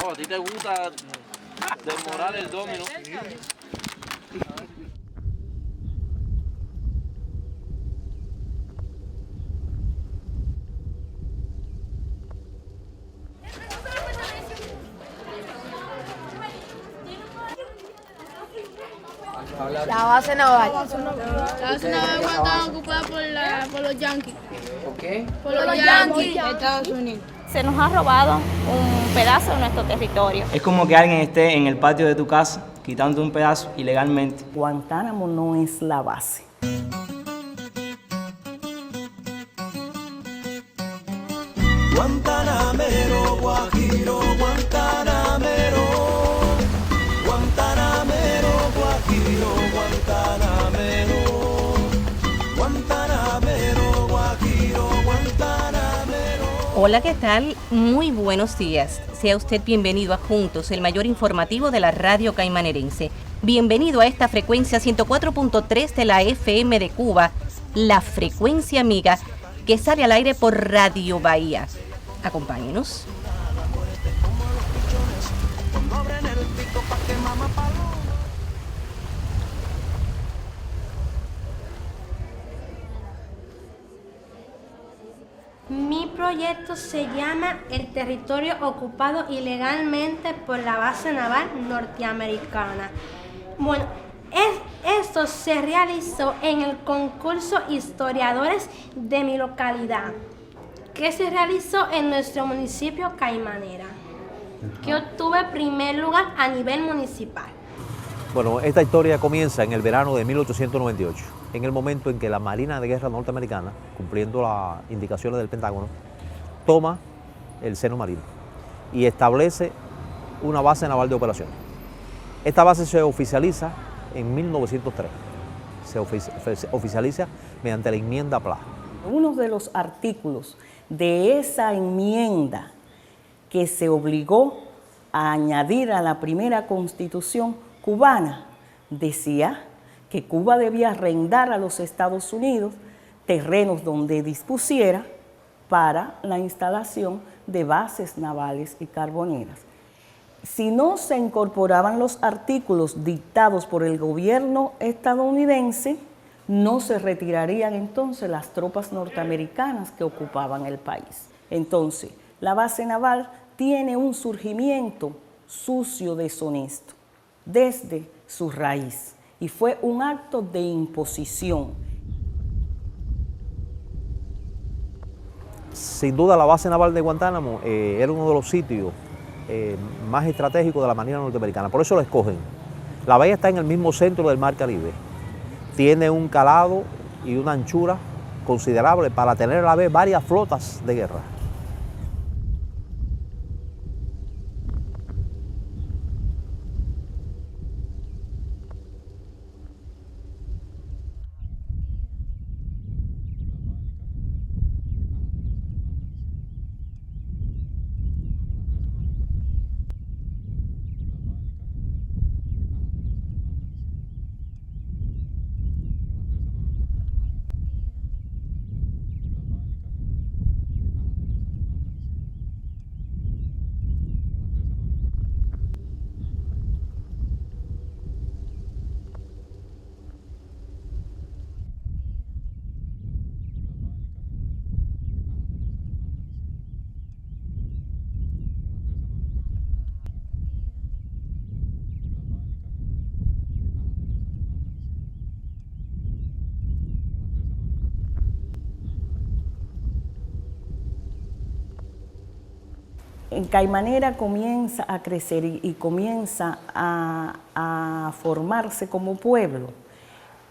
Oh, ¿a ti te gusta desmorar el domino? La base naval. La base naval estaba ocupada por los yanquis. ¿Por qué? Por los yanquis de Estados Unidos. Se nos ha robado un pedazo de nuestro territorio. Es como que alguien esté en el patio de tu casa quitando un pedazo ilegalmente. Guantánamo no es la base. Guantanamero, Guajiro, Guantanamero, Guantanamero, Guajiro, Guantanamero, Guantanamero, Guajiro, Guantanamero. Hola, ¿qué tal? Muy buenos días. Sea usted bienvenido a Juntos, el mayor informativo de la radio caimanerense. Bienvenido a esta frecuencia 104.3 de la FM de Cuba, la frecuencia amiga que sale al aire por Radio Bahía. Acompáñenos. Mi proyecto se llama El territorio ocupado ilegalmente por la base naval norteamericana. Bueno, esto se realizó en el concurso Historiadores de mi localidad, que se realizó en nuestro municipio Caimanera, que obtuve primer lugar a nivel municipal. Bueno, esta historia comienza en el verano de 1898, en el momento en que la Marina de Guerra norteamericana, cumpliendo las indicaciones del Pentágono, toma el seno marino y establece una base naval de operaciones. Esta base se oficializa en 1903, se oficializa mediante la enmienda Pla. Uno de los artículos de esa enmienda que se obligó a añadir a la primera constitución cubana decía que Cuba debía arrendar a los Estados Unidos terrenos donde dispusiera para la instalación de bases navales y carboneras. Si no se incorporaban los artículos dictados por el gobierno estadounidense, no se retirarían entonces las tropas norteamericanas que ocupaban el país. Entonces, la base naval tiene un surgimiento sucio, deshonesto, desde su raíz, y fue un acto de imposición. Sin duda la base naval de Guantánamo era uno de los sitios más estratégicos de la Marina norteamericana, por eso lo escogen. La bahía está en el mismo centro del Mar Caribe, tiene un calado y una anchura considerable para tener a la vez varias flotas de guerra. En Caimanera comienza a crecer y comienza a formarse como pueblo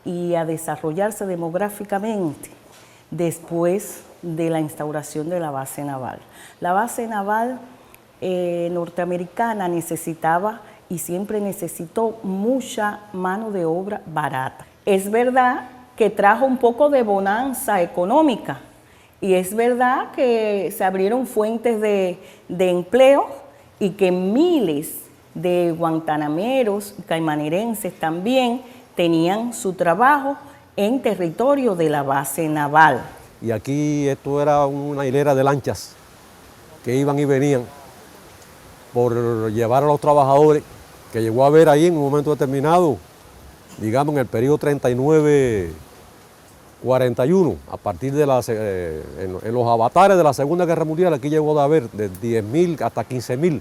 y a desarrollarse demográficamente después de la instauración de la base naval. La base naval norteamericana necesitaba y siempre necesitó mucha mano de obra barata. Es verdad que trajo un poco de bonanza económica, y es verdad que se abrieron fuentes de empleo y que miles de guantanameros, caimanerenses también, tenían su trabajo en territorio de la base naval. Y aquí esto era una hilera de lanchas que iban y venían por llevar a los trabajadores, que llegó a haber ahí en un momento determinado, digamos en el periodo 39-41, a partir de en los avatares de la Segunda Guerra Mundial, aquí llegó a haber de 10.000 hasta 15.000,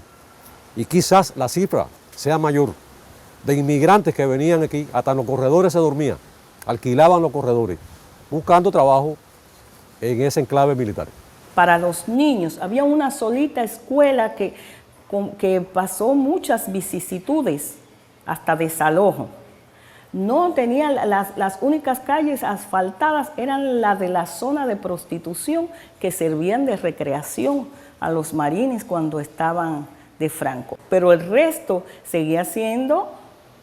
y quizás la cifra sea mayor, de inmigrantes que venían aquí, hasta en los corredores se dormían, alquilaban los corredores, buscando trabajo en ese enclave militar. Para los niños había una solita escuela que pasó muchas vicisitudes, hasta desalojo. No tenía, las únicas calles asfaltadas eran las de la zona de prostitución que servían de recreación a los marines cuando estaban de Franco. Pero el resto seguía siendo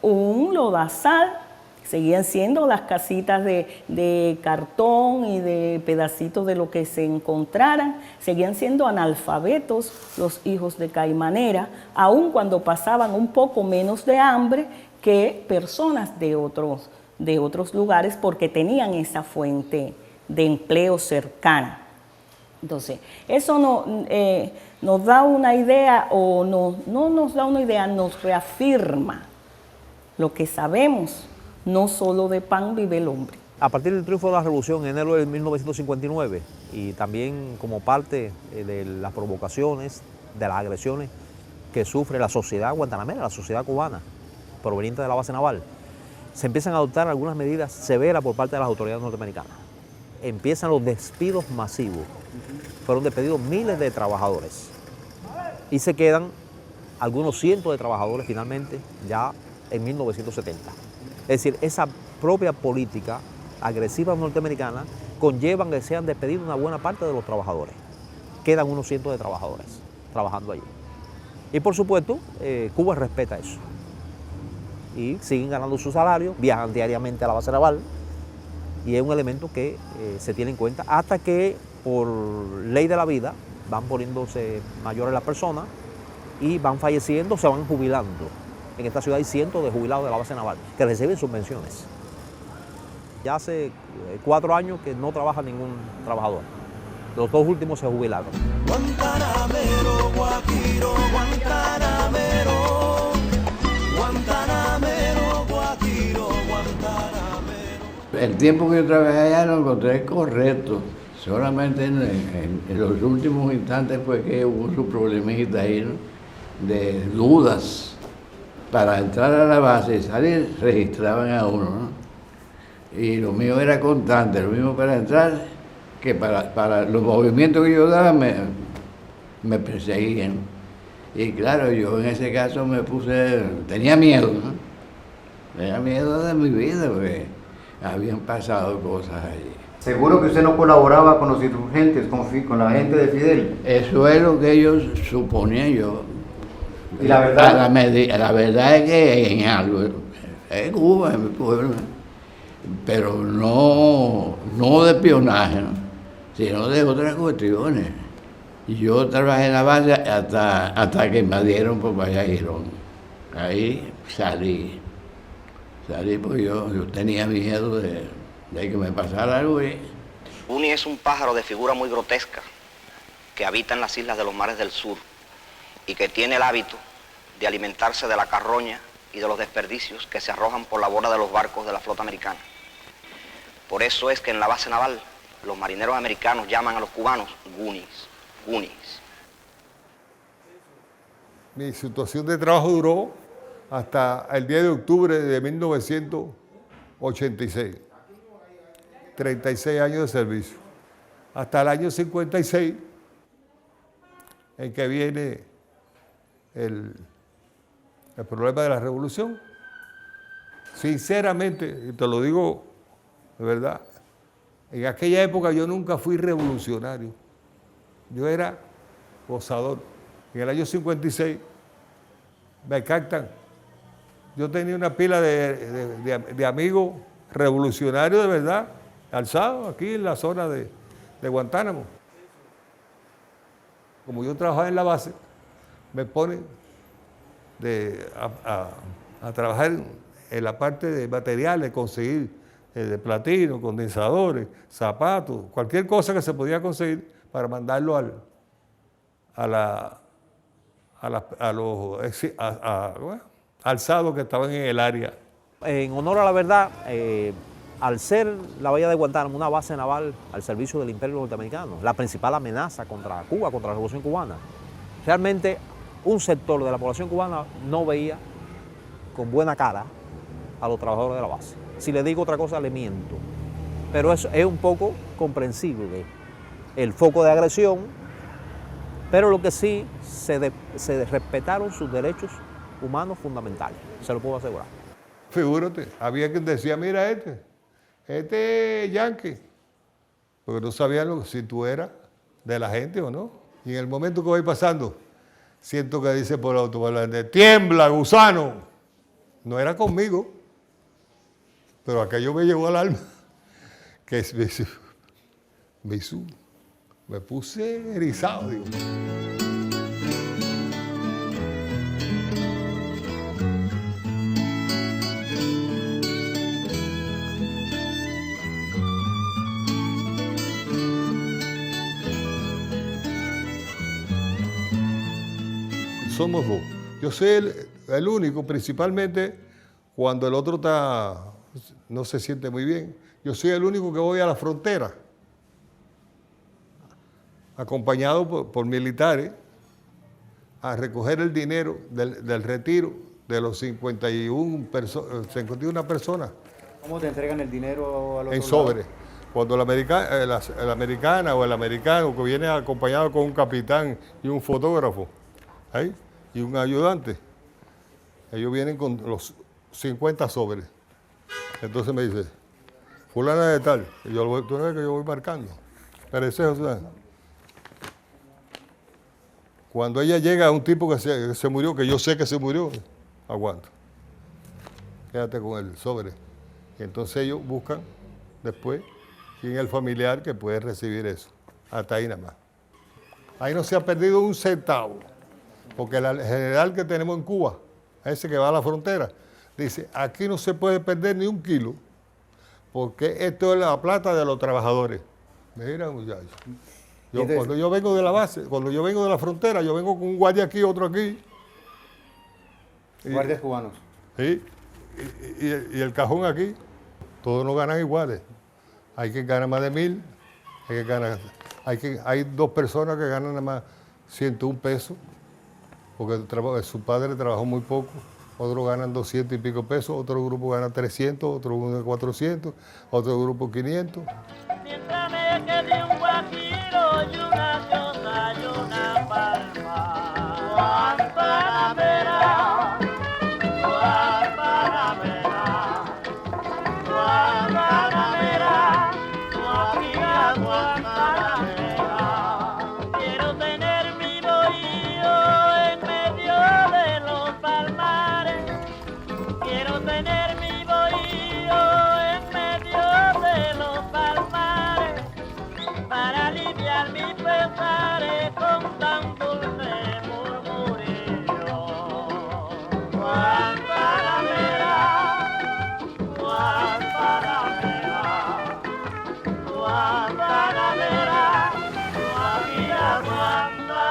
un lodazal, seguían siendo las casitas de cartón y de pedacitos de lo que se encontraran, seguían siendo analfabetos los hijos de Caimanera, aun cuando pasaban un poco menos de hambre que personas de otros lugares porque tenían esa fuente de empleo cercana. Entonces, eso nos da una idea, o no nos da una idea, nos reafirma lo que sabemos. No solo de pan vive el hombre. A partir del triunfo de la Revolución en enero de 1959 y también como parte de las provocaciones, de las agresiones que sufre la sociedad guantanamera, la sociedad cubana, proveniente de la base naval, se empiezan a adoptar algunas medidas severas por parte de las autoridades norteamericanas. Empiezan los despidos masivos. Fueron despedidos miles de trabajadores y se quedan algunos cientos de trabajadores finalmente ya en 1970. Es decir, esa propia política agresiva norteamericana conlleva que sean despedidos una buena parte de los trabajadores. Quedan unos cientos de trabajadores trabajando allí. Y por supuesto, Cuba respeta eso. Y siguen ganando su salario, viajan diariamente a la base naval y es un elemento que se tiene en cuenta hasta que por ley de la vida van poniéndose mayores las personas y van falleciendo, se van jubilando. En esta ciudad hay cientos de jubilados de la base naval que reciben subvenciones. Ya hace 4 años que no trabaja ningún trabajador. Los 2 últimos se jubilaron. Guantanamero, Guajiro, Guantanamero, Guantanamero, Guajiro, Guantanamero. El tiempo que yo trabajé allá lo encontré correcto. Solamente en los últimos instantes fue que hubo su problemita ahí, ¿no?, de dudas. Para entrar a la base y salir, registraban a uno, ¿no? Y lo mío era constante, lo mismo para entrar, que para los movimientos que yo daba me perseguían. Y claro, yo en ese caso tenía miedo, ¿no? Tenía miedo de mi vida, porque habían pasado cosas allí. ¿Seguro que usted no colaboraba con los insurgentes, con la gente de Fidel? Eso es lo que ellos suponían yo. ¿Y la verdad? La verdad es que en algo, en Cuba, en mi pueblo, pero no de espionaje, ¿no?, sino de otras cuestiones. Yo trabajé en la base hasta que me dieron por Bayagirón. Ahí salí porque yo tenía miedo de que me pasara algo. Uni es un pájaro de figura muy grotesca que habita en las islas de los mares del sur y que tiene el hábito de alimentarse de la carroña y de los desperdicios que se arrojan por la borda de los barcos de la flota americana. Por eso es que en la base naval los marineros americanos llaman a los cubanos Goonies. Mi situación de trabajo duró hasta el 10 de octubre de 1986. 36 años de servicio. Hasta el año 56, en que viene el problema de la revolución. Sinceramente, y te lo digo de verdad, en aquella época yo nunca fui revolucionario. Yo era gozador. En el año 56 me captan. Yo tenía una pila de amigos revolucionarios de verdad, alzados aquí en la zona de Guantánamo. Como yo trabajaba en la base, me ponen a trabajar en la parte de materiales, conseguir de platino, condensadores, zapatos, cualquier cosa que se podía conseguir para mandarlo a a los alzados que estaban en el área. En honor a la verdad, al ser la bahía de Guantánamo una base naval al servicio del Imperio norteamericano, la principal amenaza contra Cuba, contra la Revolución Cubana, realmente un sector de la población cubana no veía con buena cara a los trabajadores de la base. Si le digo otra cosa, le miento. Pero eso es un poco comprensible, el foco de agresión, pero lo que sí se respetaron sus derechos humanos fundamentales, se lo puedo asegurar. Figúrate, había quien decía, mira este es yanqui, porque no sabían si tú eras de la gente o no. Y en el momento que voy pasando, siento que dice por el autoparlante, tiembla, gusano. No era conmigo, pero aquello me llegó al alma, que me puse erizado, digo. Somos dos. Yo soy el único, principalmente cuando el otro no se siente muy bien. Yo soy el único que voy a la frontera, acompañado por militares, a recoger el dinero del retiro de los 51 personas. ¿Cómo te entregan el dinero a los en soldados? sobre. Cuando la americana o el americano que viene acompañado con un capitán y un fotógrafo, ¿ahí? Y un ayudante, ellos vienen con los 50 sobres. Entonces me dice, fulana de tal, y yo, tú no ves que yo voy marcando. Pero ese es, cuando ella llega a un tipo que se murió, que yo sé que se murió, aguanto. Quédate con el sobre. Y entonces ellos buscan después quién es el familiar que puede recibir eso. Hasta ahí nada más. Ahí no se ha perdido un centavo. Porque el general que tenemos en Cuba, ese que va a la frontera, dice, aquí no se puede perder ni un kilo, porque esto es la plata de los trabajadores. Mira, muchachos. Cuando yo vengo de la base, cuando yo vengo de la frontera, yo vengo con un guardia aquí, otro aquí. Guardias cubanos. Sí, y el cajón aquí, todos no ganan iguales. Hay que ganar más de 1.000, hay dos personas que ganan nada más 101 pesos, porque su padre trabajó muy poco, otros ganan 200 y pico pesos, otro grupo gana 300, otro 400, otro grupo 500. Mientras me quede un guajiro y una choza y una palma, Guantanamera, Guantanamera, Guantanamera, Guajira, Guantanamera. Quiero tener mi bohío en medio de los palmares, quiero tener mi bohío en medio de los palmares, para aliviar mis pesares con tan dulce murmurillo. Guantanamera, Guantanamera, Guantanamera, Guajira, Guantanamera.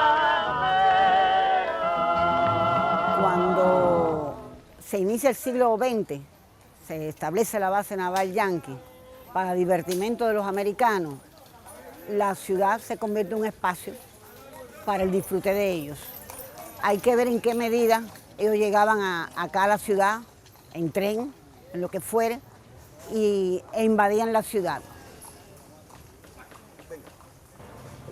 Cuando se inicia el siglo XX, se establece la base naval yanqui para divertimento de los americanos, la ciudad se convierte en un espacio para el disfrute de ellos. Hay que ver en qué medida ellos llegaban acá a la ciudad, en tren, en lo que fuere, e invadían la ciudad.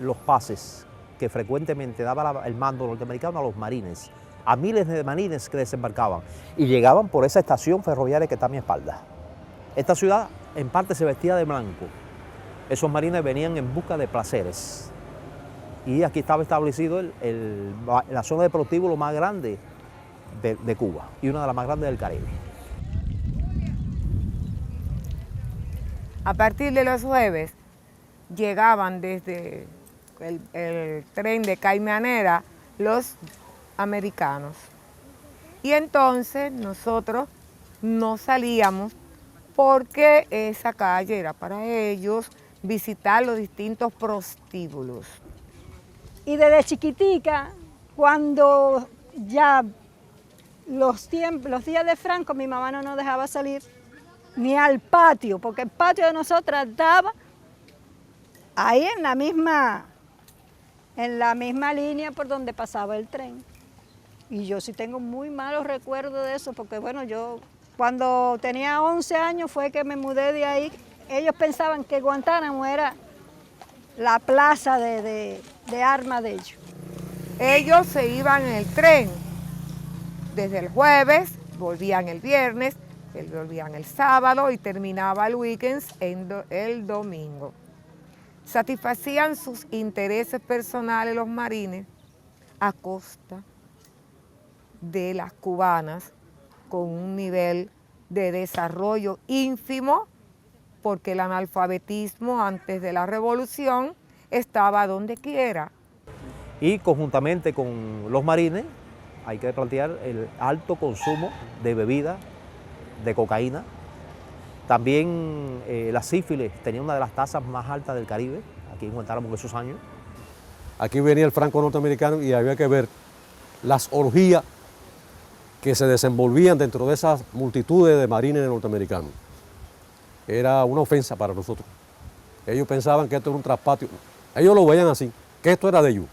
Los pases que frecuentemente daba el mando norteamericano a los marines, a miles de marines que desembarcaban y llegaban por esa estación ferroviaria que está a mi espalda. Esta ciudad en parte se vestía de blanco. Esos marines venían en busca de placeres. Y aquí estaba establecido la zona de prostíbulo más grande de Cuba y una de las más grandes del Caribe. A partir de los jueves llegaban desde el tren de Caimanera los americanos. Y entonces nosotros no salíamos porque esa calle era para ellos visitar los distintos prostíbulos. Y desde chiquitica, cuando ya los días de Franco mi mamá no nos dejaba salir ni al patio, porque el patio de nosotras daba ahí en la misma línea por donde pasaba el tren. Y yo sí tengo muy malos recuerdos de eso, porque bueno, yo cuando tenía 11 años fue que me mudé de ahí. Ellos pensaban que Guantánamo era la plaza de armas de ellos. Ellos se iban en el tren desde el jueves, volvían el viernes, volvían el sábado y terminaba el weekend el domingo. Satisfacían sus intereses personales los marines a costa de las cubanas con un nivel de desarrollo ínfimo, porque el analfabetismo antes de la revolución estaba donde quiera. Y conjuntamente con los marines hay que plantear el alto consumo de bebida, de cocaína. También la sífilis tenía una de las tasas más altas del Caribe, aquí en Guantánamo en esos años. Aquí venía el franco norteamericano y había que ver las orgías que se desenvolvían dentro de esas multitudes de marines norteamericanos. Era una ofensa para nosotros. Ellos pensaban que esto era un traspatio. Ellos lo veían así, que esto era de ellos.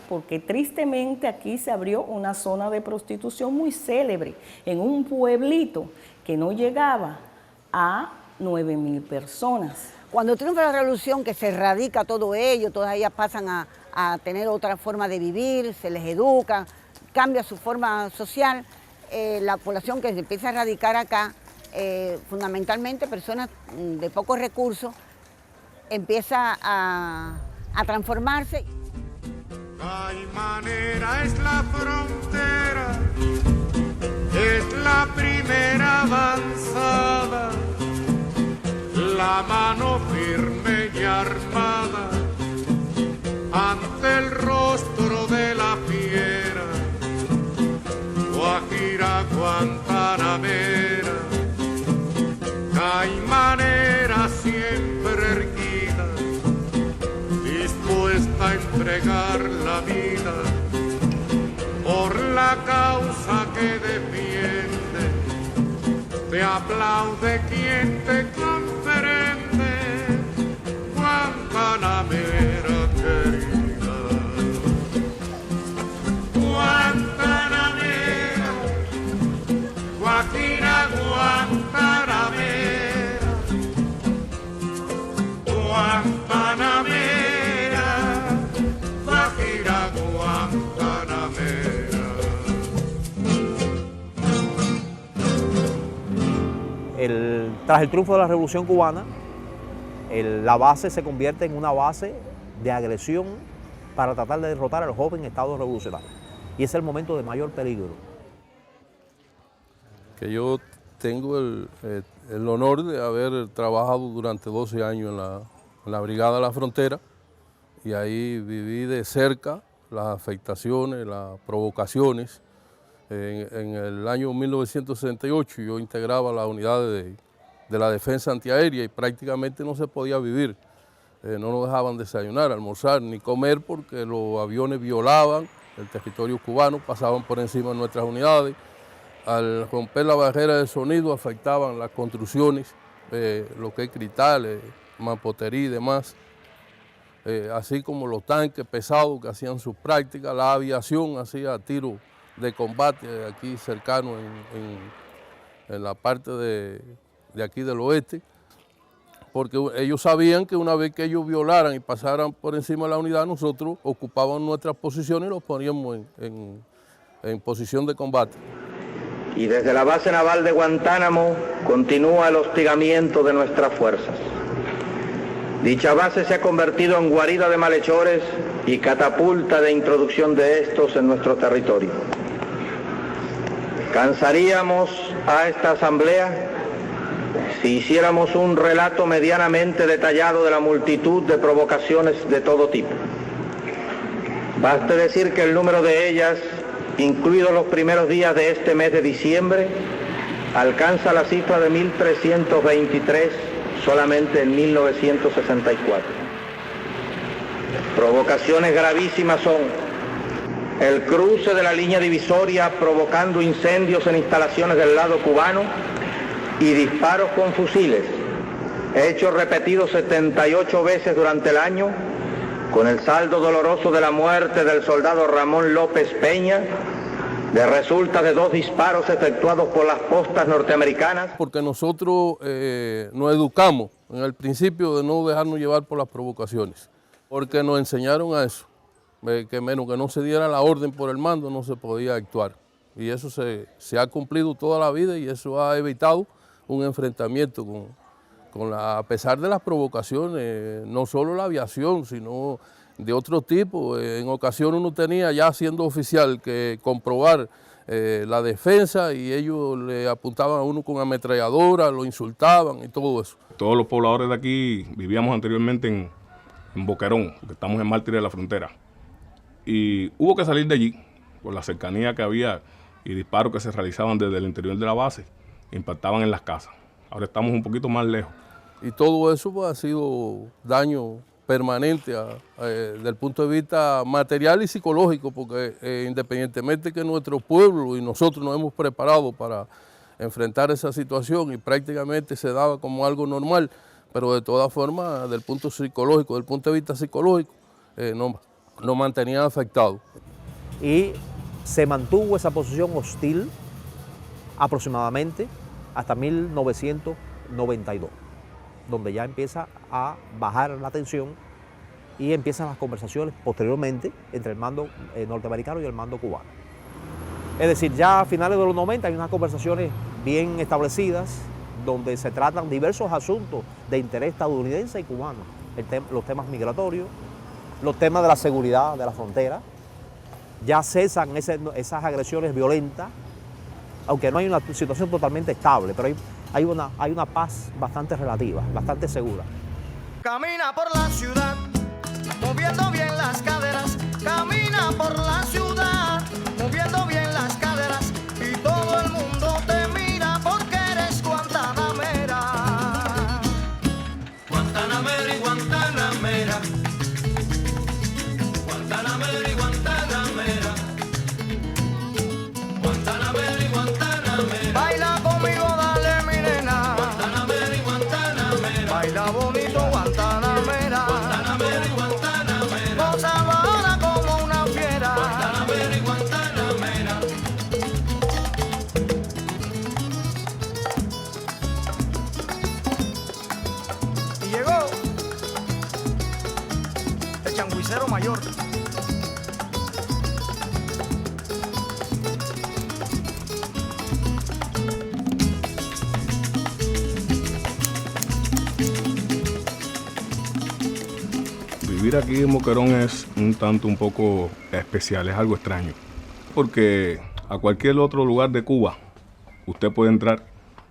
Porque tristemente aquí se abrió una zona de prostitución muy célebre en un pueblito que no llegaba a 9.000 personas. Cuando triunfa la revolución, que se erradica todo ello, todas ellas pasan a tener otra forma de vivir, se les educa, cambia su forma social, la población que se empieza a radicar acá, fundamentalmente personas de pocos recursos, empieza a transformarse. Caimanera es la frontera, es la primera avanzada, la mano firme y armada ante el rostro de la fiera, Guajira guantanamera, caimanera siempre erguida, dispuesta a entregar la vida por la causa que defiende. Te aplaude quien te comprende, guantanamera querida. Guantanamera, Guajira guantanamera, Guantanamera, Guajira guantanamera. Tras el triunfo de la Revolución Cubana, la base se convierte en una base de agresión para tratar de derrotar al joven Estado revolucionario. Y es el momento de mayor peligro. Que yo tengo el honor de haber trabajado durante 12 años en la Brigada de la Frontera, y ahí viví de cerca las afectaciones, las provocaciones. En el año 1968 yo integraba la unidad de la defensa antiaérea y prácticamente no se podía vivir. No nos dejaban desayunar, almorzar ni comer porque los aviones violaban el territorio cubano, pasaban por encima de nuestras unidades. Al romper la barrera de sonido afectaban las construcciones, lo que es cristales, mampostería y demás, así como los tanques pesados que hacían sus prácticas. La aviación hacía tiros de combate aquí cercano en la parte de aquí del oeste, porque ellos sabían que una vez que ellos violaran y pasaran por encima de la unidad, nosotros ocupábamos nuestras posiciones y los poníamos en posición de combate. Y desde la base naval de Guantánamo continúa el hostigamiento de nuestras fuerzas. Dicha base se ha convertido en guarida de malhechores y catapulta de introducción de estos en nuestro territorio. Cansaríamos a esta asamblea si hiciéramos un relato medianamente detallado de la multitud de provocaciones de todo tipo. Baste decir que el número de ellas, incluidos los primeros días de este mes de diciembre, alcanza la cifra de 1.323 solamente en 1964. Provocaciones gravísimas son el cruce de la línea divisoria provocando incendios en instalaciones del lado cubano y disparos con fusiles, hechos repetidos 78 veces durante el año, con el saldo doloroso de la muerte del soldado Ramón López Peña, de resulta de 2 disparos efectuados por las postas norteamericanas. Porque nosotros nos educamos en el principio de no dejarnos llevar por las provocaciones, porque nos enseñaron a eso, que menos que no se diera la orden por el mando no se podía actuar. Y eso se ha cumplido toda la vida y eso ha evitado un enfrentamiento a pesar de las provocaciones, no solo la aviación, sino de otro tipo. En ocasiones uno tenía, ya siendo oficial, que comprobar la defensa y ellos le apuntaban a uno con ametralladora, lo insultaban y todo eso. Todos los pobladores de aquí vivíamos anteriormente en Boquerón, que estamos en Mártires de la Frontera. Y hubo que salir de allí por la cercanía que había y disparos que se realizaban desde el interior de la base, impactaban en las casas. Ahora estamos un poquito más lejos. Y todo eso pues, ha sido daño permanente desde el punto de vista material y psicológico, porque independientemente que nuestro pueblo y nosotros nos hemos preparado para enfrentar esa situación y prácticamente se daba como algo normal, pero de todas formas, del punto de vista psicológico, nos mantenía afectados. Y se mantuvo esa posición hostil aproximadamente hasta 1992, donde ya empieza a bajar la tensión y empiezan las conversaciones posteriormente entre el mando norteamericano y el mando cubano. Es decir, ya a finales de los 90 hay unas conversaciones bien establecidas donde se tratan diversos asuntos de interés estadounidense y cubano, los temas migratorios, los temas de la seguridad de la frontera. Ya cesan esas agresiones violentas, aunque no hay una situación totalmente estable, pero hay una paz bastante relativa, bastante segura. Camina por la ciudad, moviendo bien las caderas. Camina por la ciudad, moviendo bien las caderas. Y todo el mundo te mira porque eres guantanamera. Guantanamera y guantanamera. Guantanamera y guantanamera. Guantanamera y guantanamera. Baila conmigo, dale mi nena. Guantanamera y guantanamera. Baila bonito, Guantanamera. Guantanamera y guantanamera. Gozadora como una fiera. Guantanamera y guantanamera. Y llegó el changuicero mayor. Vivir aquí en Boquerón es un poco especial, es algo extraño, porque a cualquier otro lugar de Cuba usted puede entrar,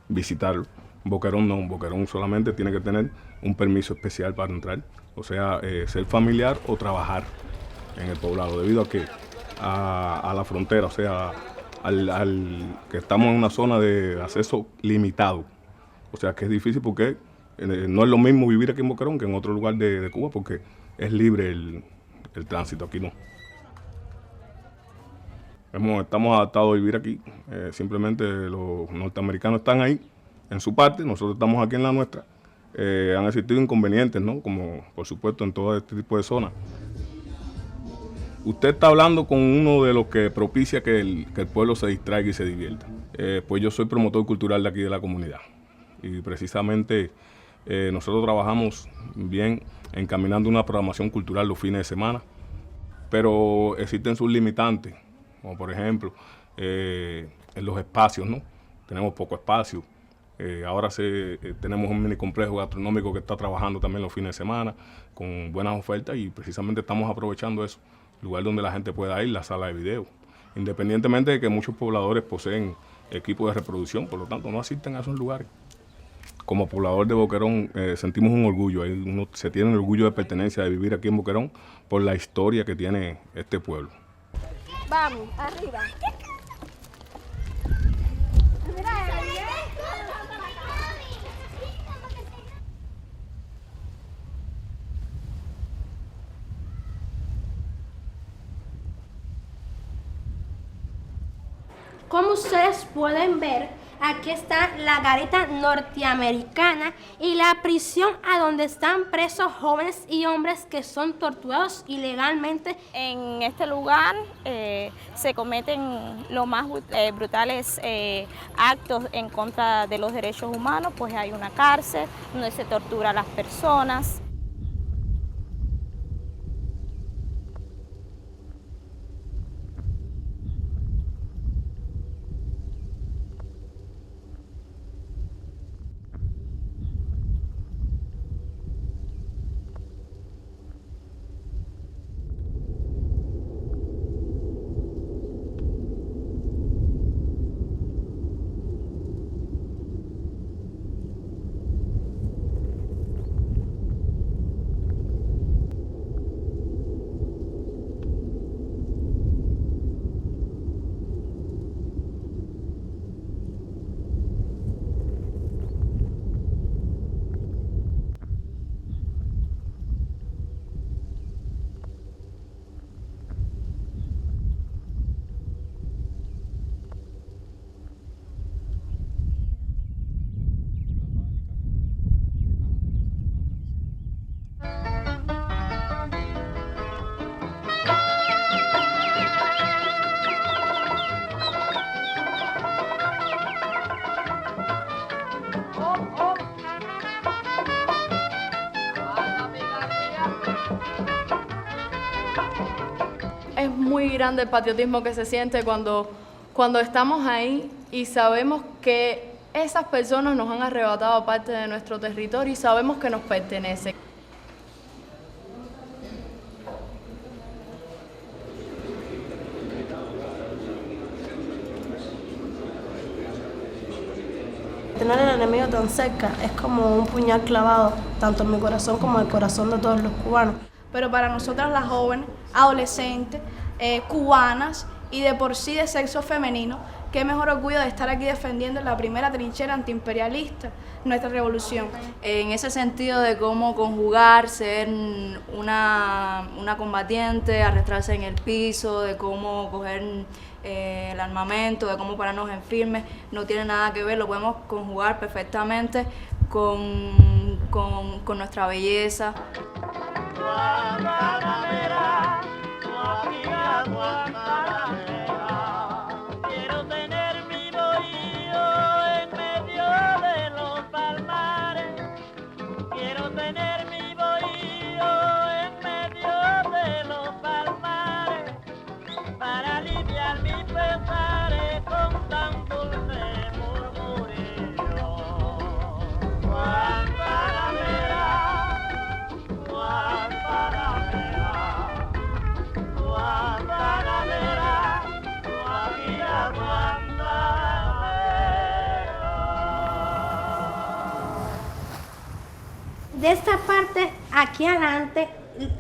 visitarlo. Boquerón no, Boquerón solamente tiene que tener un permiso especial para entrar, o sea, ser familiar o trabajar en el poblado, debido a que a la frontera, o sea, que estamos en una zona de acceso limitado, o sea, que es difícil porque no es lo mismo vivir aquí en Boquerón que en otro lugar de Cuba, porque es libre el tránsito, aquí no. Estamos adaptados a vivir aquí, simplemente los norteamericanos están ahí en su parte, nosotros estamos aquí en la nuestra. Han existido inconvenientes, ¿no? Como por supuesto en todo este tipo de zonas. Usted está hablando con uno de los que propicia que el pueblo se distraiga y se divierta. Pues yo soy promotor cultural de aquí de la comunidad y precisamente nosotros trabajamos bien encaminando una programación cultural los fines de semana, pero existen sus limitantes, como por ejemplo en los espacios, ¿no? Tenemos poco espacio. Ahora tenemos un mini complejo gastronómico que está trabajando también los fines de semana con buenas ofertas y precisamente estamos aprovechando eso, lugar donde la gente pueda ir, la sala de video, independientemente de que muchos pobladores poseen equipos de reproducción, por lo tanto no asisten a esos lugares. Como poblador de Boquerón sentimos un orgullo, uno se tiene el orgullo de pertenencia, de vivir aquí en Boquerón por la historia que tiene este pueblo. Vamos, arriba. Como ustedes pueden ver, aquí está la garita norteamericana y la prisión a donde están presos jóvenes y hombres que son torturados ilegalmente. En este lugar se cometen los más brutales actos en contra de los derechos humanos, pues hay una cárcel donde se tortura a las personas. Es muy grande el patriotismo que se siente cuando estamos ahí y sabemos que esas personas nos han arrebatado parte de nuestro territorio y sabemos que nos pertenece. Tener al enemigo tan cerca es como un puñal clavado, tanto en mi corazón como en el corazón de todos los cubanos. Pero para nosotras las jóvenes, adolescentes, cubanas y de por sí de sexo femenino, qué mejor orgullo de estar aquí defendiendo la primera trinchera antiimperialista, nuestra revolución. En ese sentido de cómo conjugar, ser una combatiente, arrastrarse en el piso, de cómo coger el armamento, de cómo pararnos en firme, no tiene nada que ver, lo podemos conjugar perfectamente con nuestra belleza. Guantanamera, Guajira, Guantanamera. Quiero tener mi bohío en medio de los palmares. Quiero tener mi bohío en medio de los palmares para aliviar mis pesares con tan dulce murmurillo. Guantanamera, Guantanamera, Guantanamera, Guajira, Guantanamera. De esta parte, aquí adelante,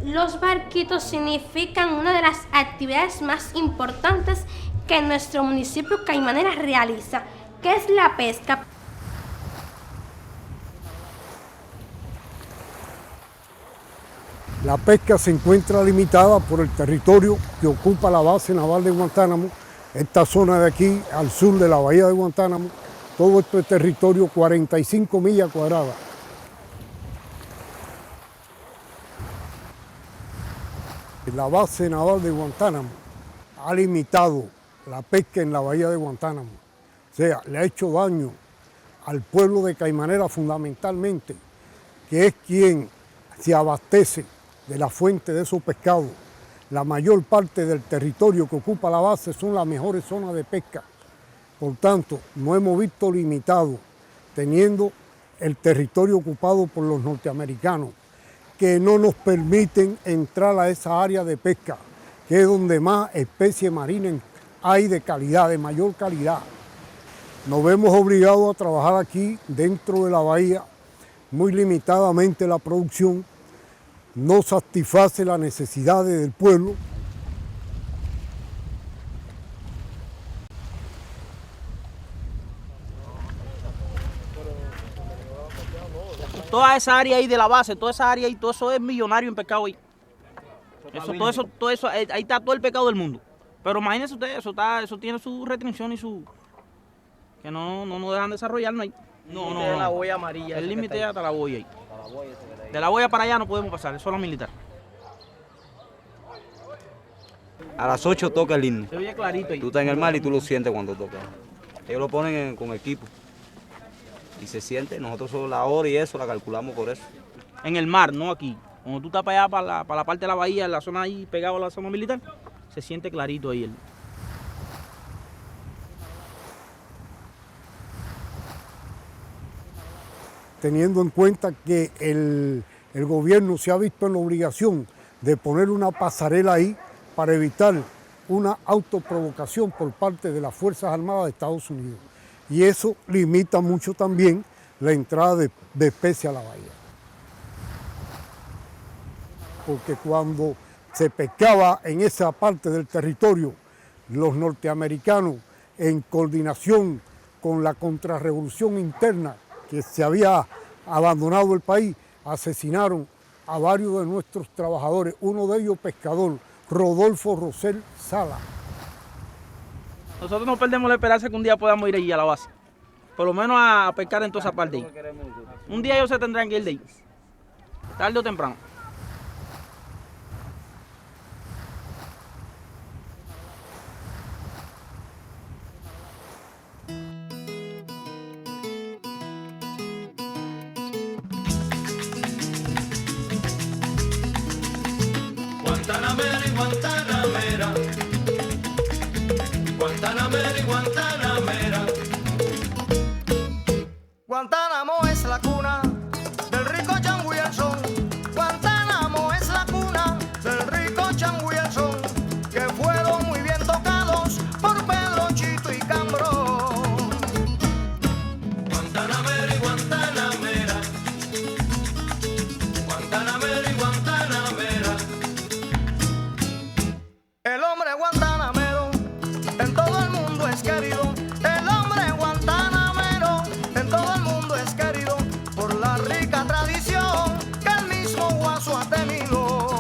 los barquitos significan una de las actividades más importantes que nuestro municipio Caimanera realiza, que es la pesca. La pesca se encuentra limitada por el territorio que ocupa la base naval de Guantánamo, esta zona de aquí al sur de la bahía de Guantánamo, todo esto es territorio 45 millas cuadradas. La base naval de Guantánamo ha limitado la pesca en la bahía de Guantánamo, o sea, le ha hecho daño al pueblo de Caimanera fundamentalmente, que es quien se abastece de la fuente de esos pescados. La mayor parte del territorio que ocupa la base son las mejores zonas de pesca. Por tanto, no hemos visto limitado, teniendo el territorio ocupado por los norteamericanos, que no nos permiten entrar a esa área de pesca, que es donde más especies marinas hay de calidad, de mayor calidad. Nos vemos obligados a trabajar aquí dentro de la bahía, muy limitadamente la producción, no satisface las necesidades del pueblo. Toda esa área ahí de la base, toda esa área ahí, todo eso es millonario en pescado ahí. Todo eso, ahí está todo el pescado del mundo. Pero imagínese usted, eso tiene su restricción y su... que no dejan desarrollarnos ahí. No. La boya amarilla. El límite es hasta la boya ahí. De la boya para allá no podemos pasar, es solo militar. A las 8 toca el himno. Se oye clarito ahí. Tú estás en el mar y tú lo sientes cuando toca. Ellos lo ponen con equipo. Y se siente, nosotros solo la hora y eso la calculamos por eso. En el mar, no aquí. Cuando tú estás para allá, para la parte de la bahía, en la zona ahí, pegado a la zona militar, se siente clarito ahí. Teniendo en cuenta que el gobierno se ha visto en la obligación de poner una pasarela ahí para evitar una autoprovocación por parte de las Fuerzas Armadas de Estados Unidos. Y eso limita mucho también la entrada de especies a la bahía. Porque cuando se pescaba en esa parte del territorio, los norteamericanos, en coordinación con la contrarrevolución interna que se había abandonado el país, asesinaron a varios de nuestros trabajadores, uno de ellos pescador, Rodolfo Rosell Sala. Nosotros no perdemos la esperanza que un día podamos ir allí a la base. Por lo menos a pescar en toda esa parte ahí. Un día ellos se tendrán que ir de ahí. Tarde o temprano. Guantanamera y Guantanamera, Guantanamera y Guantanamera. Guantánamo es la cuna del rico chango y el son. Guantánamo es la cuna del rico chango y el son, que fueron muy bien tocados por Pedro, Chito y Cambro. Guantanamera y Guantanamera, Guantanamera y Guantanamera. El hombre guantanamero en todo el mundo es querido. El hombre guantanamero en todo el mundo es querido por la rica tradición que el mismo Guaso ha tenido.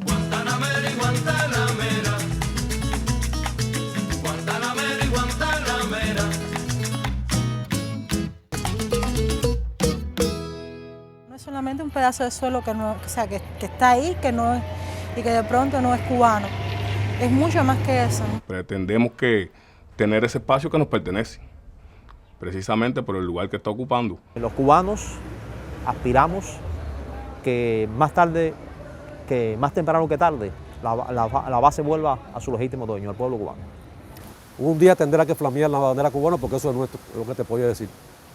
Guantanamera y Guantanamera, Guantanamera y Guantanamera. No es solamente un pedazo de suelo que no, o sea, que está ahí, que no es, y que de pronto no es cubano. Es mucho más que eso. Pretendemos que tener ese espacio que nos pertenece, precisamente por el lugar que está ocupando. Los cubanos aspiramos que más temprano que tarde, la base vuelva a su legítimo dueño, al pueblo cubano. Un día tendrá que flamear la bandera cubana porque eso es nuestro, es lo que te podía decir.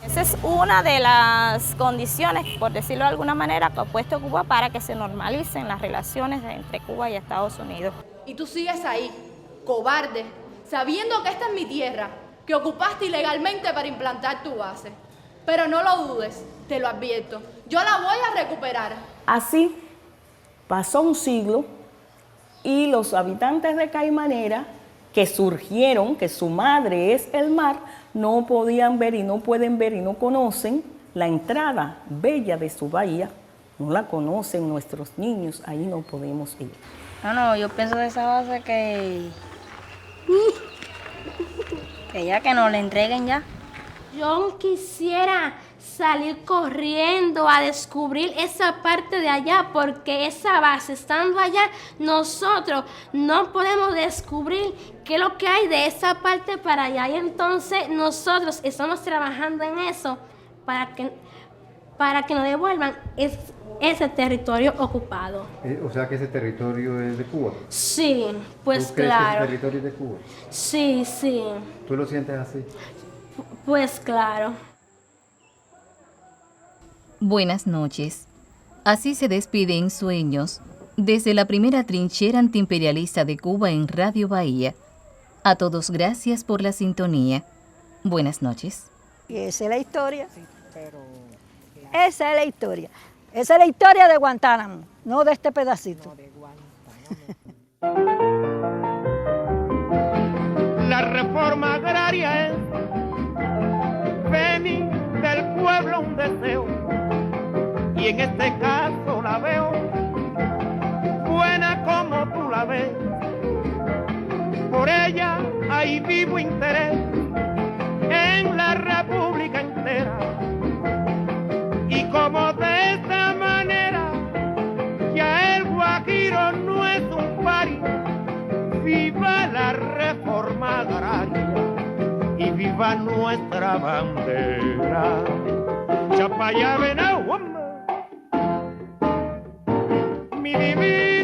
Esa es una de las condiciones, por decirlo de alguna manera, que ha puesto Cuba para que se normalicen las relaciones entre Cuba y Estados Unidos. Y tú sigues ahí, cobarde, sabiendo que esta es mi tierra, que ocupaste ilegalmente para implantar tu base. Pero no lo dudes, te lo advierto, yo la voy a recuperar. Así pasó un siglo y los habitantes de Caimanera, que surgieron, que su madre es el mar, no podían ver y no pueden ver y no conocen la entrada bella de su bahía, no la conocen nuestros niños, ahí no podemos ir. No, yo pienso de esa base que ya que nos la entreguen ya. Yo quisiera salir corriendo a descubrir esa parte de allá, porque esa base, estando allá, nosotros no podemos descubrir qué es lo que hay de esa parte para allá. Y entonces nosotros estamos trabajando en eso para que nos devuelvan ese territorio ocupado. O sea que ese territorio es de Cuba. Sí, pues ¿Tú crees claro. que ese territorio es de Cuba? Sí, sí. ¿Tú lo sientes así? Pues claro. Buenas noches. Así se despiden sueños desde la primera trinchera antiimperialista de Cuba en Radio Bahía. A todos gracias por la sintonía. Buenas noches. Y esa es la historia. Esa es la historia. Esa es la historia de Guantánamo, no de este pedacito. La reforma agraria es venir del pueblo un deseo, y en este caso la veo buena como tú la ves. por ella hay vivo interés en la república entera. Y como de esta manera ya el Guajiro no es un paria, viva la reforma agraria y viva nuestra bandera. Chapaya Venao, mi divina.